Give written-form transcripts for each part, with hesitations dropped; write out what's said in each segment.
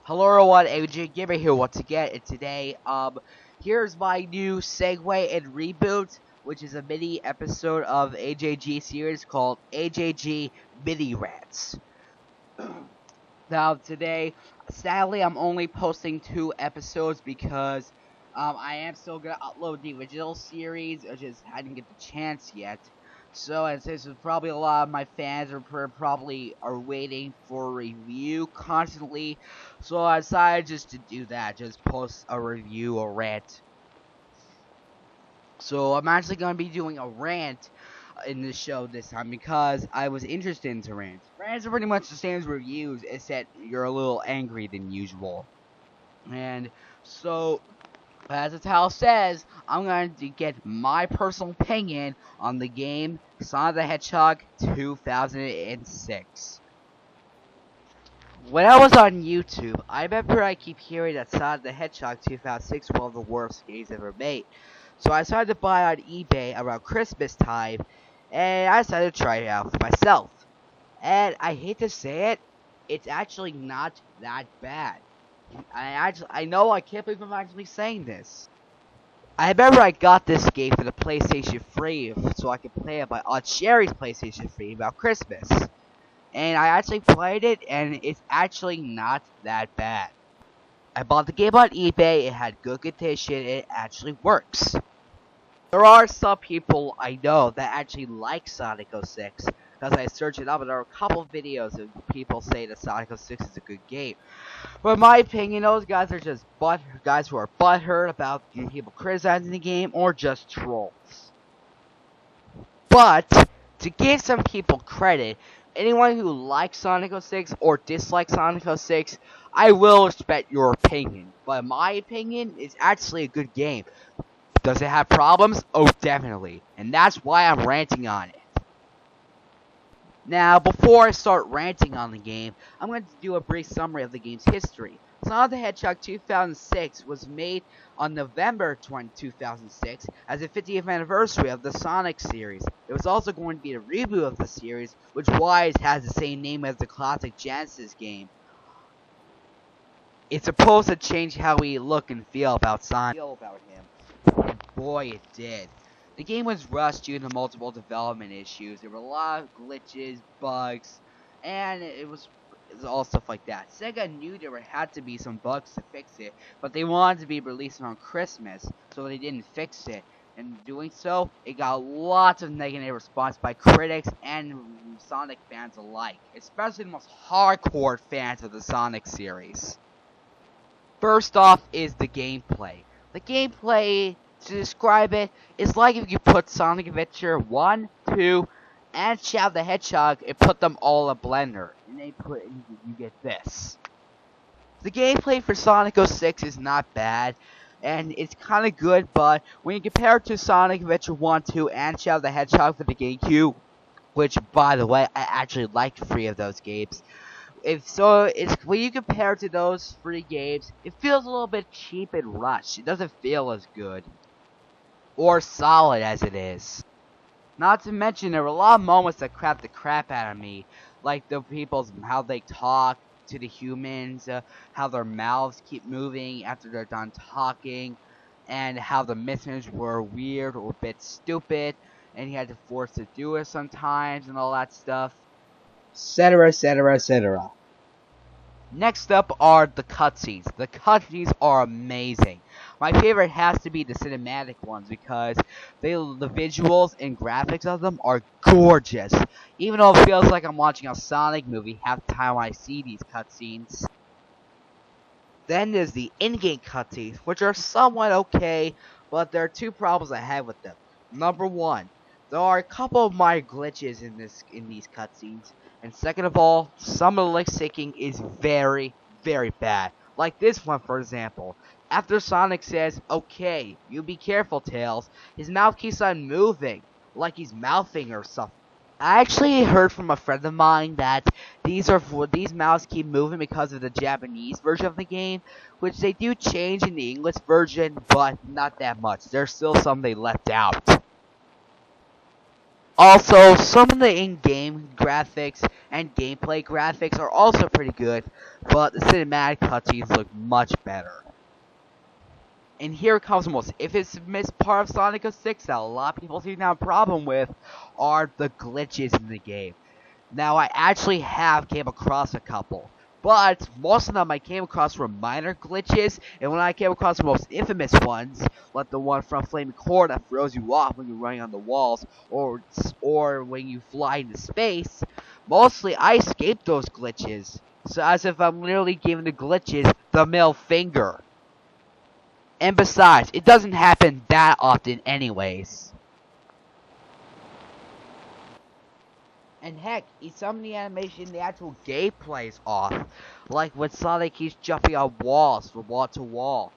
Hello everyone, AJG here once again, and today, here's my new segue and reboot, which is a mini episode of AJG series called AJG Mini Rants. Now today, sadly I'm only posting 2 episodes because, I am still gonna upload the original series, I just hadn't get the chance yet. So, and since probably a lot of my fans probably are waiting for a review constantly, so I decided just to do that, just post a review or rant. So I'm actually going to be doing a rant in the show this time because I was interested in rants. Rants are pretty much the same as reviews, except you're a little angry than usual. And so, as the title says, I'm going to get my personal opinion on the game Sonic the Hedgehog 2006. When I was on YouTube, I remember I keep hearing that Sonic the Hedgehog 2006 was one of the worst games ever made. So I decided to buy on eBay around Christmas time, and I decided to try it out for myself. And I hate to say it, it's actually not that bad. I know I can't believe I'm actually saying this. I remember I got this game for the PlayStation 3 so I could play it on Sherry's PlayStation 3 about Christmas. And I actually played it, and it's actually not that bad. I bought the game on eBay, it had good condition, and it actually works. There are some people I know that actually like Sonic 06, because I searched it up and there are a couple of videos of people saying that Sonic 06 is a good game. But in my opinion, those guys are just guys who are butthurt about people criticizing the game, or just trolls. But, to give some people credit, anyone who likes Sonic 06 or dislikes Sonic 06, I will respect your opinion. But in my opinion, it's actually a good game. Does it have problems? Oh, definitely. And that's why I'm ranting on it. Now, before I start ranting on the game, I'm going to do a brief summary of the game's history. Sonic the Hedgehog 2006 was made on November 20, 2006 as the 50th anniversary of the Sonic series. It was also going to be a reboot of the series, which why it has the same name as the classic Genesis game. It's supposed to change how we look and feel about Sonic. And boy, it did. The game was rushed due to multiple development issues. There were a lot of glitches, bugs, and it was all stuff like that. Sega knew there had to be some bugs to fix it, but they wanted to be released around Christmas, so they didn't fix it. In doing so, it got lots of negative response by critics and Sonic fans alike, especially the most hardcore fans of the Sonic series. First off is the gameplay. The gameplay, to describe it, is like if you put Sonic Adventure 1, 2, and Shadow the Hedgehog and put them all in a blender. And then you get this. The gameplay for Sonic 06 is not bad, and it's kind of good, but when you compare it to Sonic Adventure 1, 2, and Shadow the Hedgehog for the GameCube, which, by the way, I actually liked 3 of those games. When you compare it to those 3 games, it feels a little bit cheap and rushed. It doesn't feel as good or solid as it is. Not to mention, there were a lot of moments that crapped the crap out of me, like the people's how they talk to the humans, how their mouths keep moving after they're done talking, and how the missions were weird or a bit stupid, and you had to force to do it sometimes, and all that stuff. Etc, etc, etc. Next up are the cutscenes. The cutscenes are amazing. My favorite has to be the cinematic ones because the visuals and graphics of them are gorgeous. Even though it feels like I'm watching a Sonic movie half the time I see these cutscenes. Then there's the in-game cutscenes, which are somewhat okay, but there are 2 problems I have with them. Number 1. There are a couple of minor glitches in these cutscenes, and second of all, some of the lip syncing is very, very bad. Like this one, for example. After Sonic says, "Okay, you be careful, Tails," his mouth keeps on moving, like he's mouthing or something. I actually heard from a friend of mine that these mouths keep moving because of the Japanese version of the game, which they do change in the English version, but not that much. There's still some they left out. Also, some of the in-game graphics and gameplay graphics are also pretty good, but the cinematic cutscenes look much better. And here comes most infamous part of Sonic 06 that a lot of people seem to have a problem with are the glitches in the game. Now, I actually have came across a couple, but most of them I came across were minor glitches, and when I came across the most infamous ones, like the one from Flaming Core that throws you off when you're running on the walls, or when you fly into space, mostly I escaped those glitches, so as if I'm literally giving the glitches the middle finger. And besides, it doesn't happen that often anyways. And heck, some of the animation, the actual gameplay is off. Like when Sonic keeps jumping on walls from wall to wall.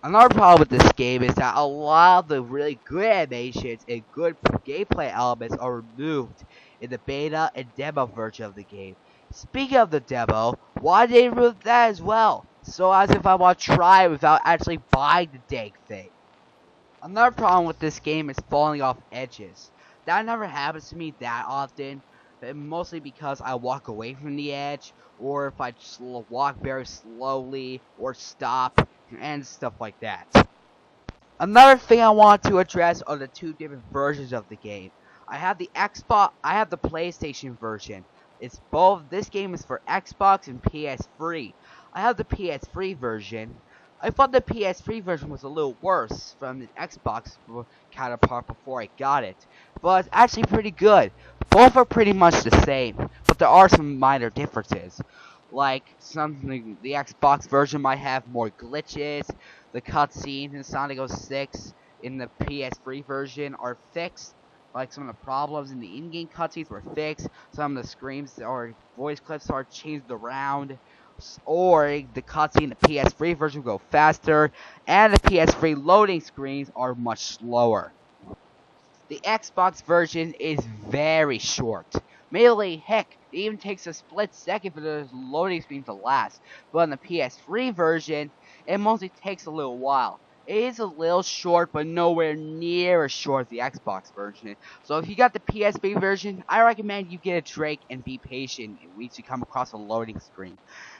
Another problem with this game is that a lot of the really good animations and good gameplay elements are removed in the beta and demo version of the game. Speaking of the demo, why did they remove that as well? So as if I want to try it without actually buying the dang thing. Another problem with this game is falling off edges. That never happens to me that often, but mostly because I walk away from the edge, or if I just walk very slowly, or stop, and stuff like that. Another thing I want to address are the two different versions of the game. I have the PlayStation version. This game is for Xbox and PS3. I have the PS3 version. I thought the PS3 version was a little worse from the Xbox counterpart before I got it, but it's actually pretty good. Both are pretty much the same, but there are some minor differences. Like, the Xbox version might have more glitches, the cutscenes in Sonic 06 in the PS3 version are fixed, like some of the problems in the in-game cutscenes were fixed, some of the screams or voice clips are changed around, or the cutscene in the PS3 version will go faster, and the PS3 loading screens are much slower. The Xbox version is very short. Mainly, heck, it even takes a split second for the loading screen to last. But in the PS3 version, it mostly takes a little while. It is a little short, but nowhere near as short as the Xbox version. So if you got the PSP version, I recommend you get a drink and be patient once you come across a loading screen.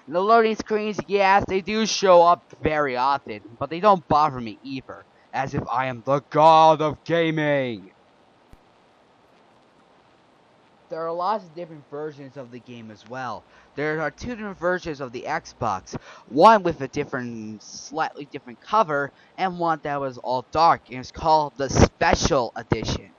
And the loading screens, yes, they do show up very often, but they don't bother me either, as if I am the god of gaming. There are lots of different versions of the game as well. There are two different versions of the Xbox. One with a slightly different cover, and one that was all dark, and it's called the Special Edition.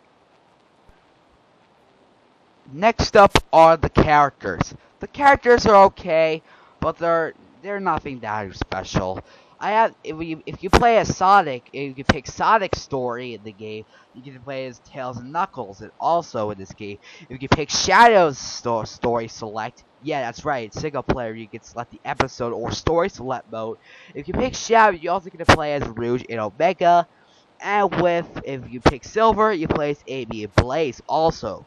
Next up are the characters. The characters are okay, but they're nothing that special. If you play as Sonic, if you pick Sonic's story in the game, you can play as Tails and Knuckles, and also in this game, if you pick Shadow's story select, yeah, that's right, single player, you can select the episode or story select mode. If you pick Shadow, you also get to play as Rouge and Omega, and if you pick Silver, you play as Amy and Blaze also.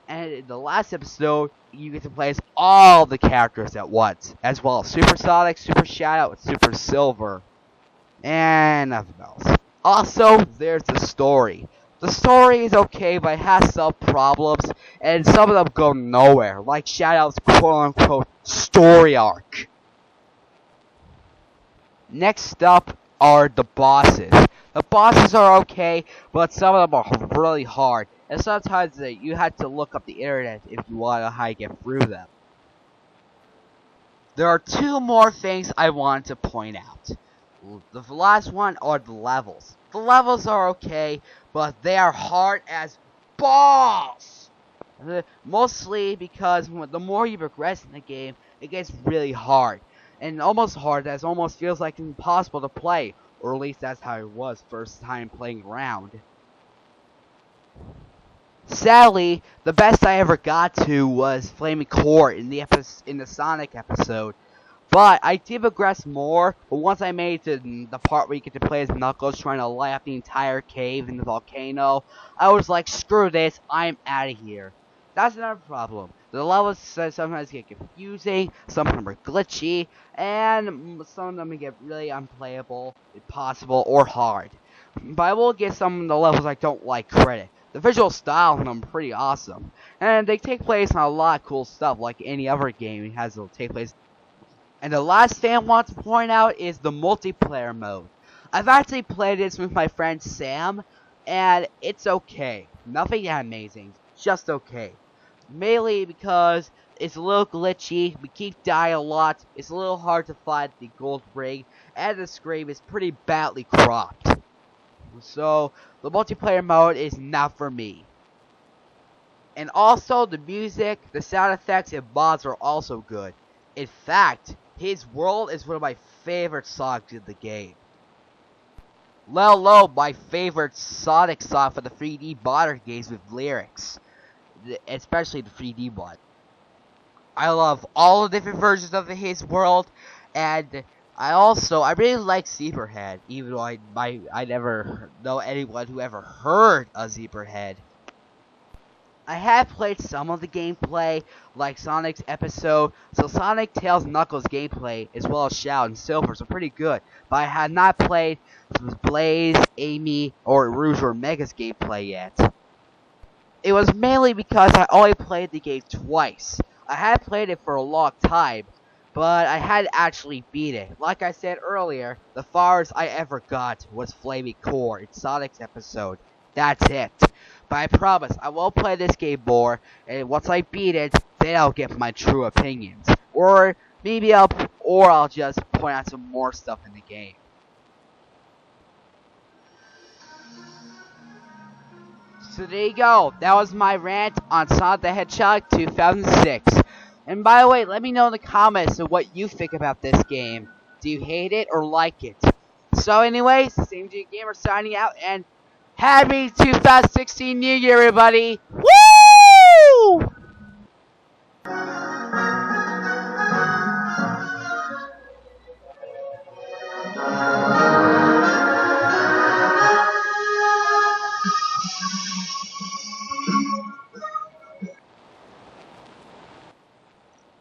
And in the last episode, you get to play as all the characters at once, as well as Super Sonic, Super Shadow, and Super Silver, and nothing else. Also, there's the story. The story is okay, but it has some problems, and some of them go nowhere, like Shadow's quote-unquote story arc. Next up are the bosses. The bosses are okay, but some of them are really hard. And sometimes you have to look up the internet if you want to know how to get through them. There are two more things I want to point out. The last one are the levels. The levels are okay, but they are hard as balls! Mostly because the more you progress in the game, it gets really hard. And almost hard that it almost feels like impossible to play. Or at least that's how it was first time playing around. Sadly, the best I ever got to was Flaming Court in the Sonic episode. But I did progress more, but once I made it to the part where you get to play as Knuckles trying to light up the entire cave in the volcano, I was like, screw this, I'm out of here. That's another problem. The levels sometimes get confusing, some of them are glitchy, and some of them get really unplayable, impossible, or hard. But I will give some of the levels I don't like credit. The visual style of them are pretty awesome, and they take place on a lot of cool stuff like any other game it has to take place. And the last thing I want to point out is the multiplayer mode. I've actually played this with my friend Sam, and it's okay. Nothing that amazing, just okay. Mainly because it's a little glitchy, we keep dying a lot, it's a little hard to find the gold ring, and the screen is pretty badly cropped. So, the multiplayer mode is not for me. And also, the music, the sound effects, and mods are also good. In fact, his world is one of my favorite songs in the game. Let alone my favorite Sonic song for the 3D modern games with lyrics. Especially the 3D one. I love all the different versions of his world, and I really like Zebrahead, even though I never know anyone who ever heard of Zebrahead. I have played some of the gameplay, like Sonic's episode, so Sonic, Tails, Knuckles gameplay, as well as Shadow and Silver's are pretty good, but I have not played Blaze, Amy, or Rouge or Mega's gameplay yet. It was mainly because I only played the game twice. I had played it for a long time, but I hadn't actually beat it. Like I said earlier, the farthest I ever got was Flaming Core in Sonic's episode. That's it. But I promise, I will play this game more, and once I beat it, then I'll get my true opinions. Or maybe I'll just point out some more stuff in the game. So there you go. That was my rant on Sonic the Hedgehog 2006. And by the way, let me know in the comments of what you think about this game. Do you hate it or like it? So anyways, Same G Gamer signing out, and happy 2016 New Year, everybody! Woo!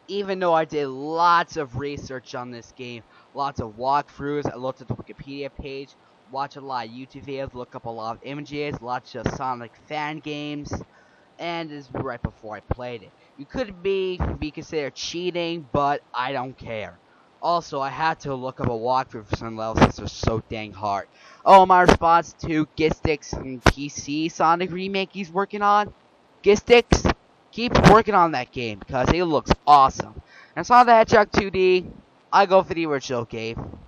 Even though I did lots of research on this game, lots of walkthroughs, I looked at the Wikipedia page, watched a lot of YouTube videos, looked up a lot of images, lots of Sonic fan games, and this was right before I played it. You could be considered cheating, but I don't care. Also, I had to look up a walkthrough for some levels since they're so dang hard. Oh, my response to Gistic's PC Sonic remake he's working on? Gistic's? Keep working on that game because it looks awesome. And Sonic the Hedgehog 2D, I go for the original game.